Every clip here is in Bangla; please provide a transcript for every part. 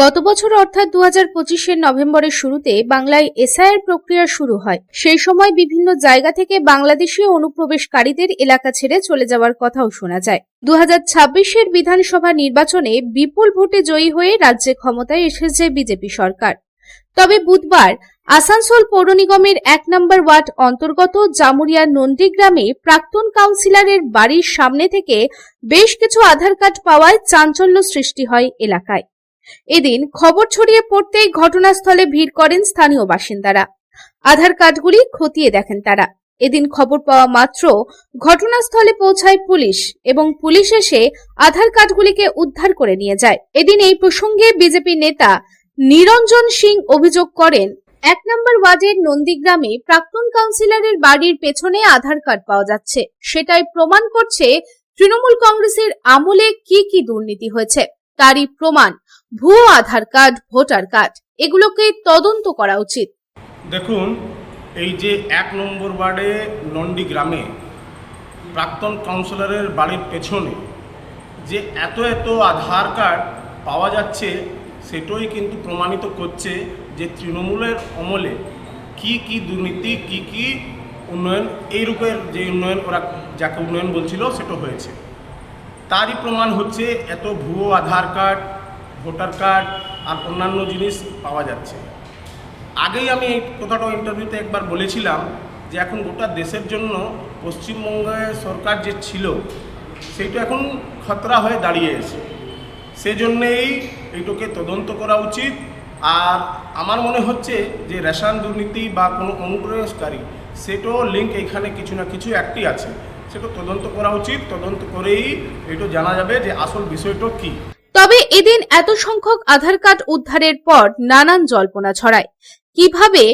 গত বছর অর্থাৎ 2025-এর নভেম্বরের শুরুতে বাংলায় এসআইআর প্রক্রিয়া শুরু হয়। সেই সময় বিভিন্ন জায়গা থেকে বাংলাদেশি অনুপ্রবেশকারীদের এলাকা ছেড়ে চলে যাওয়ার কথাও শোনা যায়। 2026-এর বিধানসভা নির্বাচনে বিপুল ভোটে জয়ী হয়ে রাজ্যে ক্ষমতায় এসেছে বিজেপি সরকার। তবে বুধবার আসানসোল পৌর নিগমের 1 নম্বর ওয়ার্ড অন্তর্গত জামুরিয়া নন্দীগ্রামে প্রাক্তন কাউন্সিলরের বাড়ির সামনে থেকে বেশ কিছু আধার কার্ড পাওয়ায় চাঞ্চল্য সৃষ্টি হয় এলাকায়। এদিন খবর ছড়িয়ে পড়তেই ঘটনাস্থলে ভিড় করেন স্থানীয় বাসিন্দারা। আধার কার্ডগুলি খতিয়ে দেখেন তারা। এদিন খবর পাওয়া মাত্র ঘটনাস্থলে পৌঁছায় পুলিশ এবং পুলিশ এসে আধার কার্ডগুলিকে উদ্ধার করে নিয়ে যায়। এদিন এই প্রসঙ্গে বিজেপি নেতা নিরঞ্জন সিং অভিযোগ করেন, 1 নম্বর ওয়ার্ডের নন্দীগ্রামে প্রাক্তন কাউন্সিলরের বাড়ির পেছনে আধার কার্ড পাওয়া যাচ্ছে। সেটাই প্রমাণ করছে তৃণমূল কংগ্রেসের আমলে কি দুর্নীতি হয়েছে। তারই প্রমাণ ভুয়ো আধার কার্ড, ভোটার কার্ড, এগুলোকে তদন্ত করা উচিত। দেখুন, এই যে 1 নম্বর ওয়ার্ডে নন্দীগ্রামে প্রাক্তন কাউন্সিলরের বাড়ির পেছনে যে এত আধার কার্ড পাওয়া যাচ্ছে, সেটাই কিন্তু প্রমাণিত করছে যে তৃণমূলের আমলে কি দুর্নীতি, কি উন্নয়ন, এই রূপের যে উন্নয়ন ওরা যাকে উন্নয়ন বলছিল সেটা হয়েছে। তারই প্রমাণ হচ্ছে এত ভুয়ো আধার কার্ড, ভোটার কার্ড আর অন্যান্য জিনিস পাওয়া যাচ্ছে। আগেই আমি এই কথাটা ইন্টারভিউতে একবার বলেছিলাম যে এখন গোটা দেশের জন্য পশ্চিমবঙ্গের সরকার যে ছিল সেইটা এখন খতরা হয়ে দাঁড়িয়েছে। সেজন্যেই এইটাকে তদন্ত করা উচিত। আর আমার মনে হচ্ছে যে রেশন দুর্নীতি বা কোনো অনুপ্রবেশকারী, সেটাও লিঙ্ক এখানে কিছু না কিছু একটি আছে, সেটা তদন্ত করা উচিত। তদন্ত করেই এটা জানা যাবে যে আসল বিষয়টা কি। তবে এদিন এত সংখ্যক আধার কার্ড উদ্ধারের পর নানান জল্পনা ছড়ায়। কিভাবে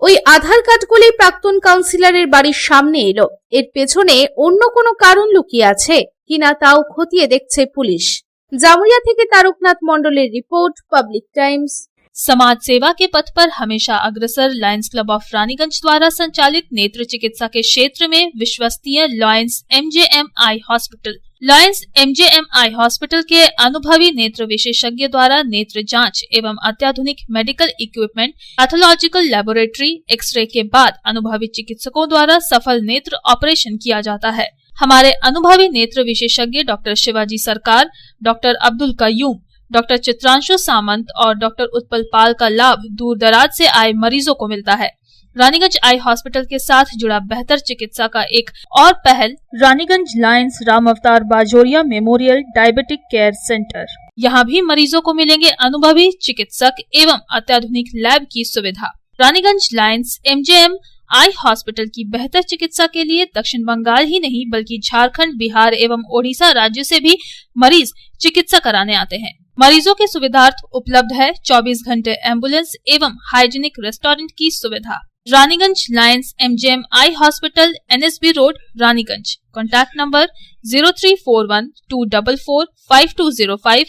ওই আধার কার্ডগুলি প্রাক্তন কাউন্সিলরের বাড়ির সামনে এলো, এর পেছনে অন্য কোনো কারণ লুকিয়ে আছে কিনা তাও খতিয়ে দেখছে পুলিশ। জামুরিয়া থেকে तारकनाथ मंडलेर रिपोर्ट, पब्लिक टाइम्स। समाज सेवा के पथ पर हमेशा अग्रसर लायंस क्लब ऑफ रानीगंज द्वारा संचालित नेत्र चिकित्सा के क्षेत्र में विश्वसनीय Lions MJM Eye Hospital. Lions MJM Eye Hospital के अनुभवी नेत्र विशेषज्ञ द्वारा नेत्र जांच एवं अत्याधुनिक medical equipment, pathological laboratory, x ray के बाद अनुभवी चिकित्सकों द्वारा सफल नेत्र ऑपरेशन किया जाता है। हमारे अनुभवी नेत्र विशेषज्ञ डॉक्टर शिवाजी सरकार, डॉक्टर अब्दुल कयूम, डॉक्टर चित्रांशु सामंत और डॉक्टर उत्पल पाल का लाभ दूर दराज से आए मरीजों को मिलता है। रानीगंज आई हॉस्पिटल के साथ जुड़ा बेहतर चिकित्सा का एक और पहल रानीगंज लायंस राम अवतार Bajoria memorial diabetic care centre. यहाँ भी मरीजों को मिलेंगे अनुभवी चिकित्सक एवं अत्याधुनिक लैब की सुविधा। Raniganj Lions MJM Eye hospital की बेहतर चिकित्सा के लिए दक्षिण बंगाल ही नहीं बल्कि झारखंड, बिहार एवं ओडिशा राज्य से भी मरीज चिकित्सा कराने आते हैं। मरीजों के सुविधार्थ उपलब्ध है 24 घंटे एम्बुलेंस एवं हाइजीनिक रेस्टोरेंट की सुविधा। Raniganj Lions MJM Eye hospital, NSB road, Raniganj. Contact number 0341-244-5205,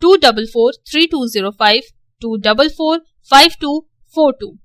244-3205, 244-5242।